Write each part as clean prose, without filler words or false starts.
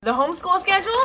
The homeschool schedule,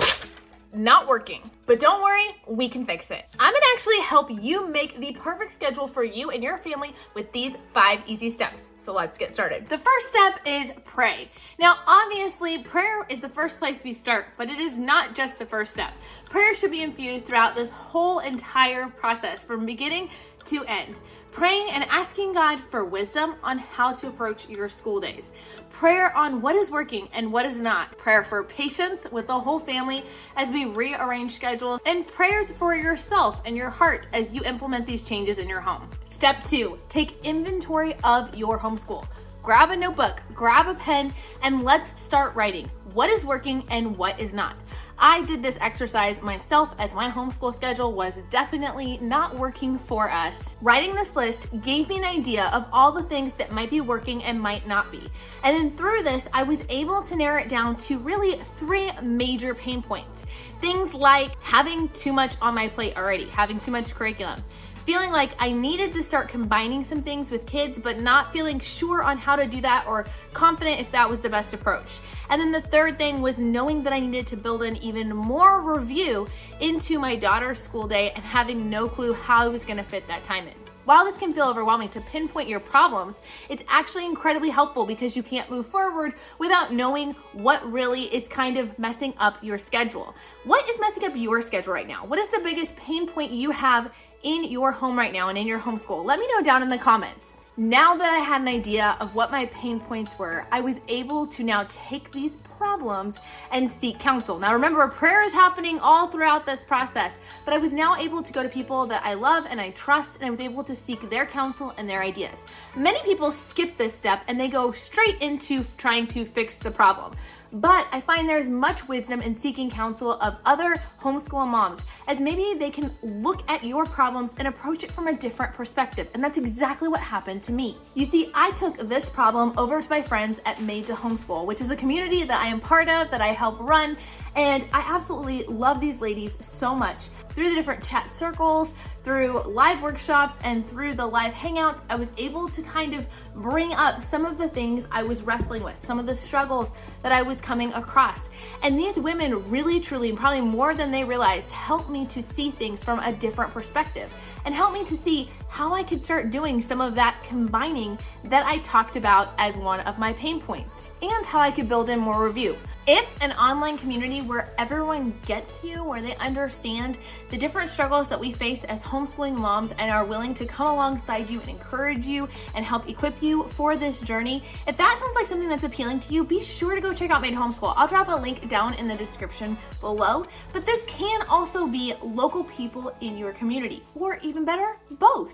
not working. But don't worry, we can fix it. I'm gonna actually help you make the perfect schedule for you and your family with these 5 easy steps. So let's get started. The first step is pray. Now, obviously, prayer is the first place we start, but it is not just the first step. Prayer should be infused throughout this whole entire process from beginning to end. Praying and asking God for wisdom on how to approach your school days. Prayer on what is working and what is not. Prayer for patience with the whole family as we rearrange schedules, and prayers for yourself and your heart as you implement these changes in your home. Step 2, take inventory of your homeschool. Grab a notebook, grab a pen, and let's start writing what is working and what is not. I did this exercise myself as my homeschool schedule was definitely not working for us. Writing this list gave me an idea of all the things that might be working and might not be. And then through this, I was able to narrow it down to really 3 major pain points. Things like having too much on my plate already, having too much curriculum, feeling like I needed to start combining some things with kids, but not feeling sure on how to do that or confident if that was the best approach. And then the third thing was knowing that I needed to build in even more review into my daughter's school day and having no clue how I was gonna fit that time in. While this can feel overwhelming to pinpoint your problems, it's actually incredibly helpful because you can't move forward without knowing what really is kind of messing up your schedule. What is messing up your schedule right now? What is the biggest pain point you have in your home right now and in your homeschool? Let me know down in the comments. Now that I had an idea of what my pain points were, I was able to now take these problems and seek counsel. Now remember, prayer is happening all throughout this process, but I was now able to go to people that I love and I trust, and I was able to seek their counsel and their ideas. Many people skip this step and they go straight into trying to fix the problem. But I find there's much wisdom in seeking counsel of other homeschool moms, as maybe they can look at your problems and approach it from a different perspective. And that's exactly what happened to me. You see, I took this problem over to my friends at Made to Homeschool, which is a community that I am part of, that I help run. And I absolutely love these ladies so much. Through the different chat circles, through live workshops, and through the live hangouts, I was able to kind of bring up some of the things I was wrestling with, some of the struggles that I was coming across. And these women really, truly, probably more than they realized, helped me to see things from a different perspective and helped me to see how I could start doing some of that combining that I talked about as one of my pain points, and how I could build in more review. If an online community where everyone gets you, where they understand the different struggles that we face as homeschooling moms and are willing to come alongside you and encourage you and help equip you for this journey, if that sounds like something that's appealing to you, be sure to go check out Made Homeschool. I'll drop a link down in the description below, but this can also be local people in your community, or even better, both.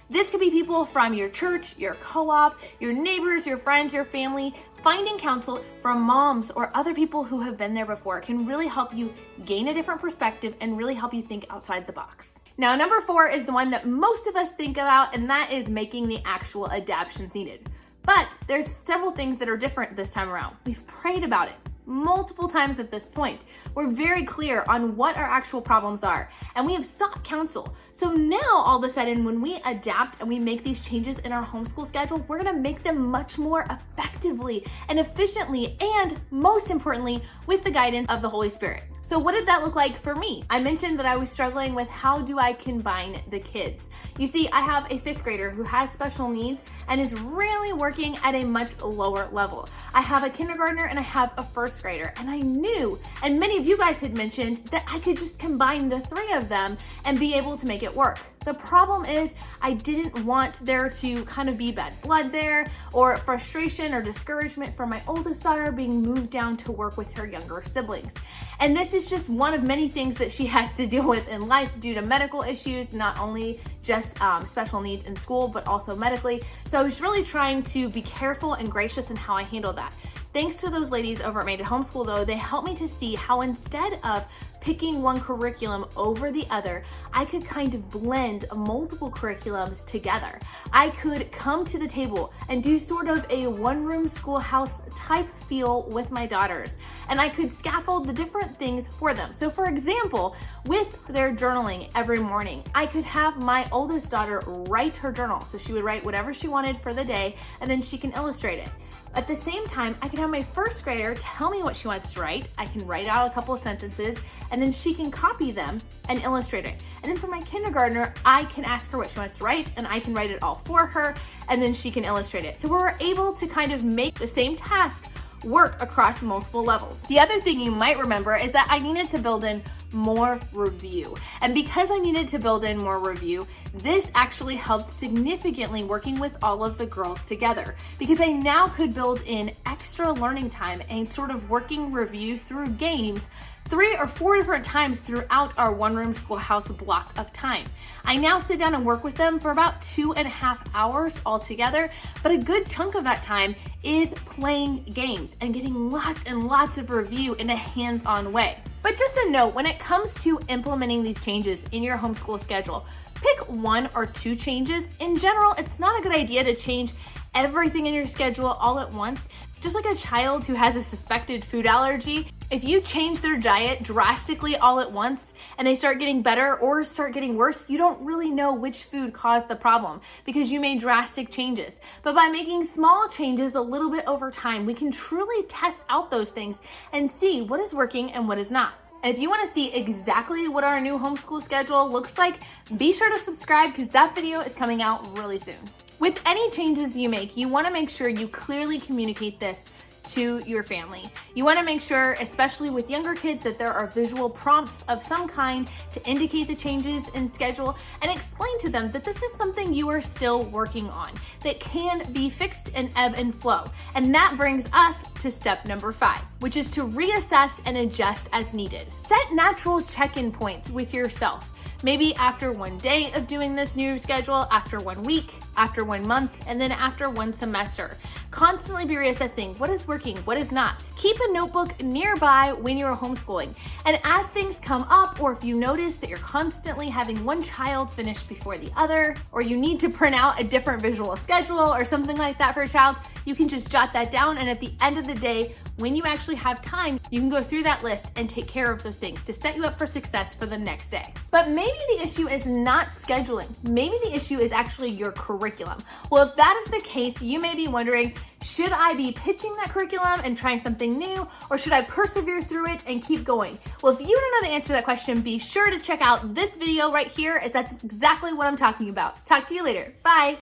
This could be people from your church, your co-op, your neighbors, your friends, your family. Finding counsel from moms or other people who have been there before can really help you gain a different perspective and really help you think outside the box. Now, number 4 is the one that most of us think about, and that is making the actual adaptations needed. But there's several things that are different this time around. We've prayed about it multiple times at this point. We're very clear on what our actual problems are, and we have sought counsel. So now all of a sudden, when we adapt and we make these changes in our homeschool schedule, we're gonna make them much more effectively and efficiently, and most importantly, with the guidance of the Holy Spirit. So what did that look like for me? I mentioned that I was struggling with how do I combine the kids. You see, I have a 5th grader who has special needs and is really working at a much lower level. I have a kindergartner and I have a 1st grader, and I knew, and many of you guys had mentioned, that I could just combine the 3 of them and be able to make it work. The problem is I didn't want there to kind of be bad blood there, or frustration or discouragement from my oldest daughter being moved down to work with her younger siblings. And this is just one of many things that she has to deal with in life due to medical issues, not only just special needs in school, but also medically. So I was really trying to be careful and gracious in how I handle that. Thanks to those ladies over at Made at Homeschool, though, they helped me to see how instead of picking one curriculum over the other, I could kind of blend multiple curriculums together. I could come to the table and do sort of a one-room schoolhouse type feel with my daughters, and I could scaffold the different things for them. So for example, with their journaling every morning, I could have my oldest daughter write her journal. So she would write whatever she wanted for the day, and then she can illustrate it. At the same time, I can have my first grader tell me what she wants to write. I can write out a couple of sentences, and then she can copy them and illustrate it. And then for my kindergartner, I can ask her what she wants to write, and I can write it all for her, and then she can illustrate it. So we're able to kind of make the same task work across multiple levels. The other thing you might remember is that I needed to build in more review. And because I needed to build in more review, this actually helped significantly working with all of the girls together, because I now could build in extra learning time and sort of working review through games 3 or 4 different times throughout our one-room schoolhouse block of time. I now sit down and work with them for about 2.5 hours altogether, but a good chunk of that time is playing games and getting lots and lots of review in a hands-on way. But just a note, when it comes to implementing these changes in your homeschool schedule, pick 1 or 2 changes. In general, it's not a good idea to change everything in your schedule all at once. Just like a child who has a suspected food allergy, if you change their diet drastically all at once and they start getting better or start getting worse, you don't really know which food caused the problem because you made drastic changes. But by making small changes a little bit over time, we can truly test out those things and see what is working and what is not. And if you want to see exactly what our new homeschool schedule looks like, be sure to subscribe because that video is coming out really soon. With any changes you make, you want to make sure you clearly communicate this to your family. You want to make sure, especially with younger kids, that there are visual prompts of some kind to indicate the changes in schedule and explain to them that this is something you are still working on, that can be fixed and ebb and flow. And that brings us to step number 5, which is to reassess and adjust as needed. Set natural check-in points with yourself. Maybe after 1 day of doing this new schedule, after 1 week, after 1 month, and then after 1 semester. Constantly be reassessing what is working, what is not. Keep a notebook nearby when you're homeschooling. And as things come up, or if you notice that you're constantly having one child finish before the other, or you need to print out a different visual schedule or something like that for a child, you can just jot that down. And at the end of the day, when you actually have time, you can go through that list and take care of those things to set you up for success for the next day. But maybe the issue is not scheduling. Maybe the issue is actually your curriculum. Well, if that is the case, you may be wondering, should I be pitching that curriculum and trying something new, or should I persevere through it and keep going? Well, if you don't know the answer to that question, be sure to check out this video right here, as that's exactly what I'm talking about. Talk to you later. Bye.